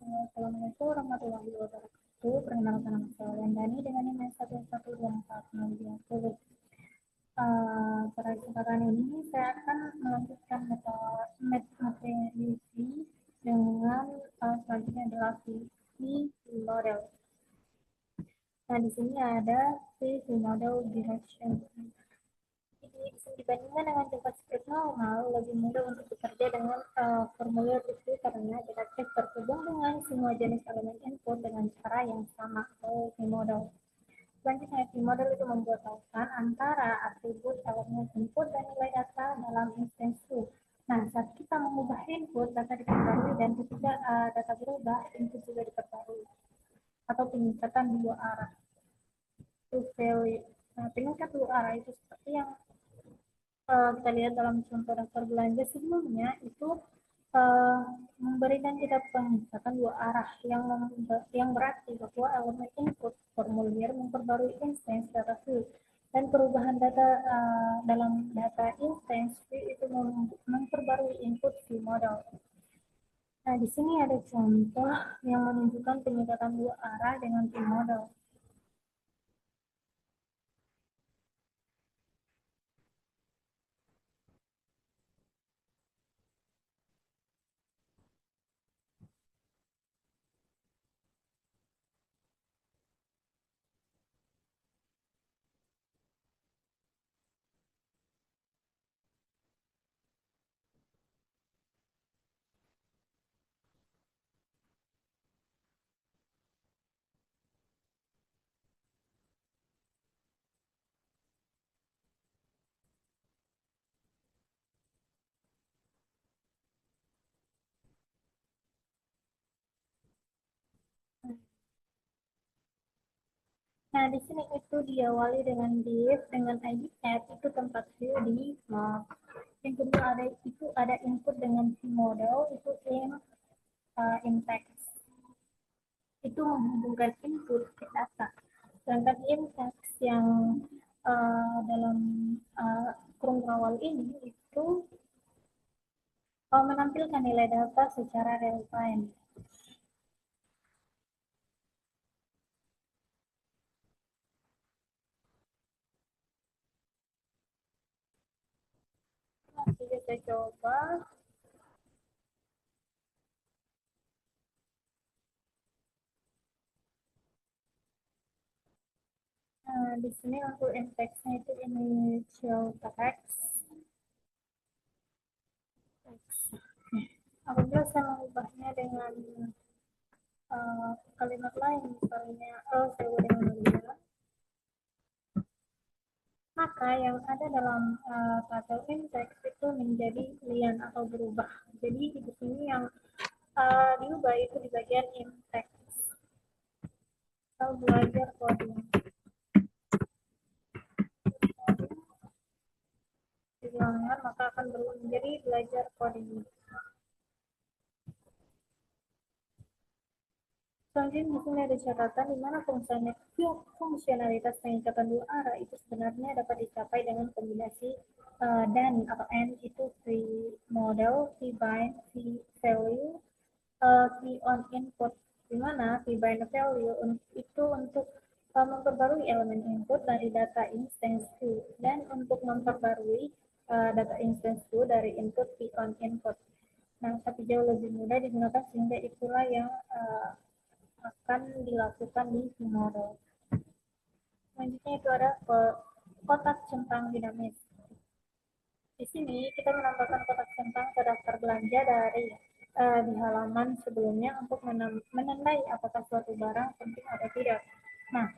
Assalamualaikum warahmatullahi wabarakatuh. Perkenalkan nama saya Wendani dengan NIM 1124020. Pada kesempatan ini saya akan melanjutkan materi dengan selanjutnya adalah visi model. Nah, di sini ada visi model direction. Dibandingkan dengan tempat-tempat normal, lebih mudah untuk bekerja dengan formulir itu karena database terhubung dengan semua jenis elemen input dengan cara yang sama atau V-model. Selanjutnya, V-model itu membuat tautan antara atribut elemen input dan nilai data dalam instance view. Nah, saat kita mengubah input, data diperbarui dan ketika data berubah, input juga diperbarui. Atau peningkatan dua arah. Nah, peningkat dua arah itu seperti yang kita lihat dalam contoh daftar belanja sebelumnya itu memberikan kita peningkatan dua arah yang berarti bahwa elemen input formulir memperbarui instance data view dan perubahan data dalam data instance view itu memperbarui input view model. Nah, di sini ada contoh yang menunjukkan peningkatan dua arah dengan view model. Nah, di sini itu diawali dengan div dengan ID add itu tempat view di map. Yang kedua ada input dengan model itu in text. Itu menghubungkan input ke data. Sedangkan in text yang dalam kurung awal ini itu menampilkan nilai data secara real time. Nanti kita coba. Nah, di sini untuk in-text-nya itu initial text. Apabila saya mengubahnya dengan kalimat lain, misalnya saya dengan dia, maka yang ada dalam title in-text itu menjadi lian atau berubah. Jadi di sini yang diubah itu di bagian in-text. Kita belajar coding. Dihilangkan maka akan berubah menjadi belajar coding. Selanjutnya di sini ada catatan di mana fungsionalitas pengikatan dua arah itu sebenarnya dapat dicapai dengan kombinasi dan atau and itu v-model, v-bind, v-value, v-on input, di mana v-bind value itu untuk memperbarui elemen input dari data instance view dan untuk memperbarui data instance view dari input v-on input. Nah, tapi jauh lebih mudah digunakan sehingga itulah yang akan dilakukan di model. Selanjutnya itu ada kotak centang dinamis. Di sini kita menambahkan kotak centang ke daftar belanja dari di halaman sebelumnya untuk menandai apakah suatu barang penting atau tidak. Nah,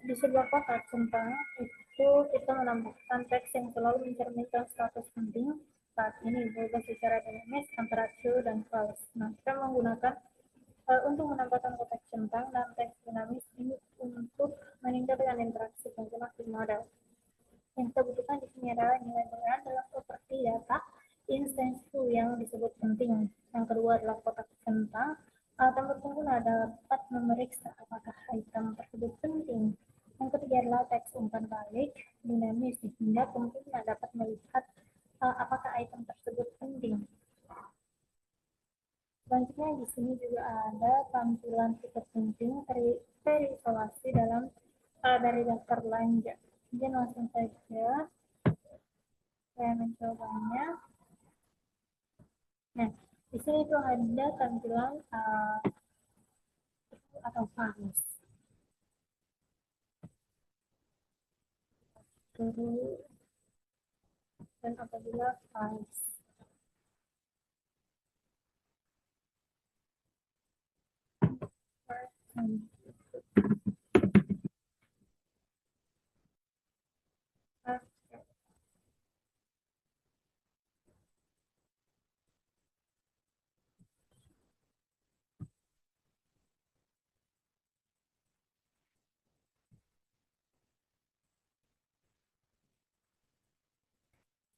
di sebuah kotak centang itu kita menambahkan teks yang selalu mencerminkan status penting saat ini berubah secara dinamis antara true dan false. Nah, kita menggunakan untuk menambahkan kotak centang dan teks dinamis ini untuk meningkatkan interaksi pengguna model. Yang kita butuhkan di sini adalah nilai berat dalam properti data instance view yang disebut penting. Yang kedua adalah kotak centang. Tempat pengguna dapat memeriksa apakah item tersebut penting. Yang ketiga adalah teks umpan balik dinamis sehingga pengguna dapat melihat apakah item tersebut penting. Selanjutnya di sini langsung saja saya mencobanya. Nah, di sini tuh ada tampilan atau files. Terus dan apabila files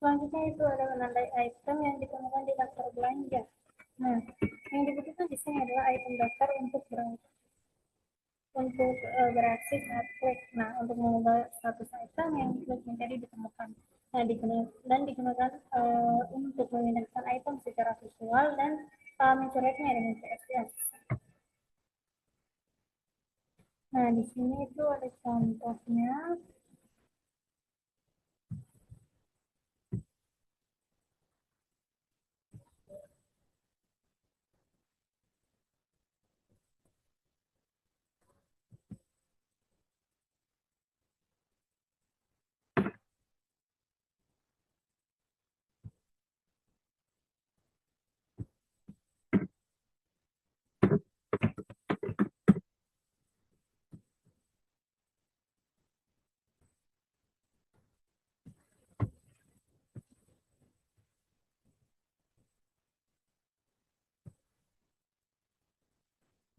selanjutnya itu ada menandai item yang ditemukan di daftar belanja. Nah, yang dibutuhkan di sini adalah item daftar beraksi saat klik. Nah, untuk mengubah status item yang klik menjadi ditemukan. Nah, digunakan untuk memindahkan item secara visual dan mencoretnya dengan CSS. Nah, di sini itu ada contohnya.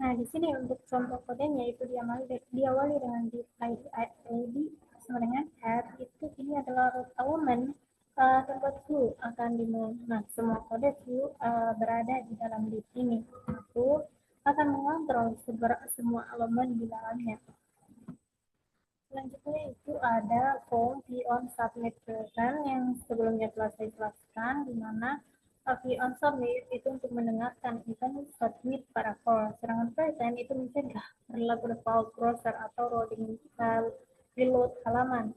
Nah, di sini untuk contoh kodenya itu diawali dengan di ID sama dengan add itu ini adalah root element tempat view akan dimulai. Nah, semua kode view berada di dalam list ini. Itu akan mengontrol semua elemen di dalamnya. Selanjutnya itu ada form on submit button yang sebelumnya telah saya jelaskan, di mana on submit itu untuk mendengarkan event submit pada call, sedangkan present itu mencegah berlaku default browser atau loading reload halaman.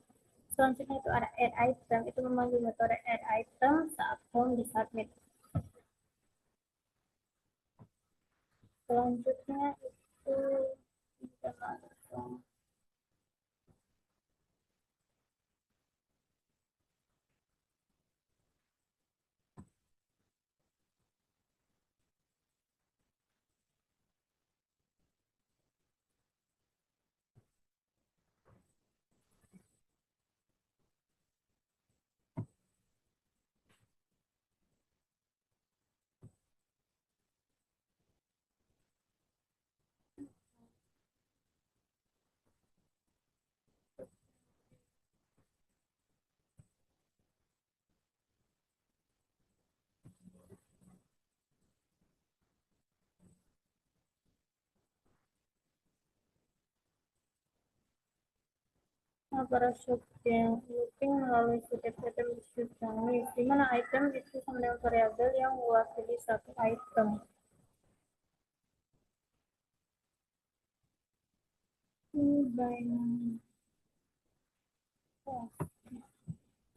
Selanjutnya itu ada add item, itu memanggil metode add item saat form disubmit. Selanjutnya itu kita langsung para shop yang looping melalui setiap item list, di mana item itu sama dengan variabel yang mewakili satu item.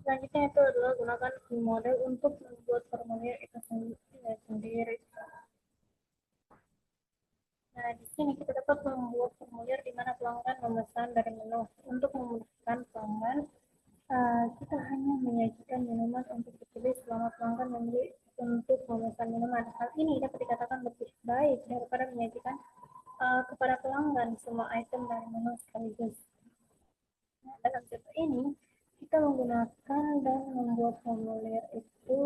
Selanjutnya itu adalah gunakan model untuk membuat formulir itu sendiri. Nah, di sini kita dapat membuat formulir di mana pelanggan memesan dari menu. Untuk memudahkan pelanggan, kita hanya menyajikan minuman untuk dipilih selama pelanggan membeli untuk memesan minuman. Hal ini dapat dikatakan lebih baik daripada menyajikan kepada pelanggan semua item dari menu sekaligus. Nah, dalam contoh ini, kita menggunakan dan membuat formulir itu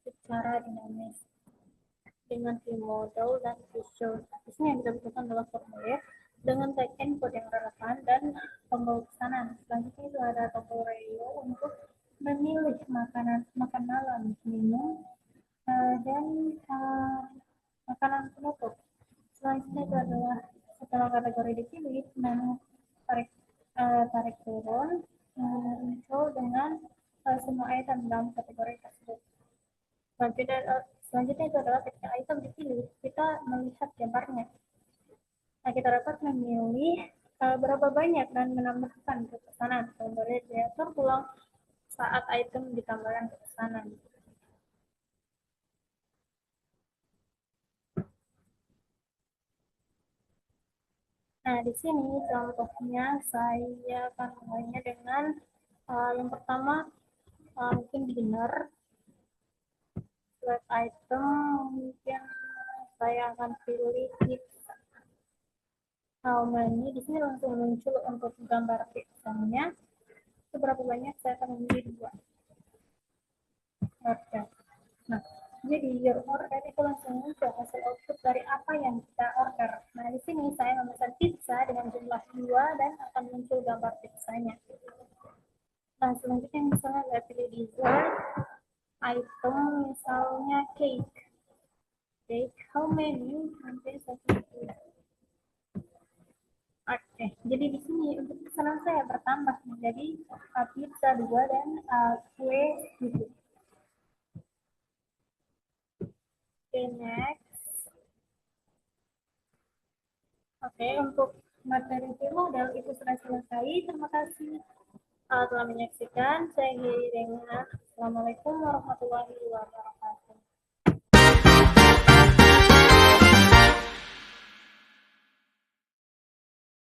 secara dinamis dengan view model dan visual. Di sini yang kita butuhkan adalah formulir dengan tag input yang relevan dan tombol pesanan. Selanjutnya itu ada tombol radio untuk memilih makan malam, minum, dan makanan penutup. Selanjutnya itu adalah setelah kategori dipilih, menu tarik turun muncul dengan semua item dalam kategori tersebut. Selanjutnya itu adalah ketika item dipilih, kita melihat gambarnya. Nah, kita dapat memilih berapa banyak dan menambahkan ke pesanan. Contohnya dia terpulang saat item ditambahkan ke pesanan. Nah, di sini contohnya saya akan mulainya dengan yang pertama mungkin beginner, select item, mungkin saya akan pilih pizza. How many? Di sini langsung muncul untuk gambar pizzanya. Seberapa banyak saya akan memilih dua. Oke. Nah, jadi your order itu langsung muncul hasil output dari apa yang kita order. Nah, di sini saya memesan pizza dengan jumlah dua dan akan muncul gambar pizzanya. Nah, selanjutnya misalnya saya pilih dessert, item misalnya cake. Cake, how many? Nanti saya pilih. Oke, jadi di sini untuk pesanan saya bertambah menjadi pizza dua dan kue gitu. Oke, next. Oke, untuk materi model itu sudah selesai. Terima kasih telah menyaksikan. Saya Giri dengan Assalamualaikum warahmatullahi wabarakatuh.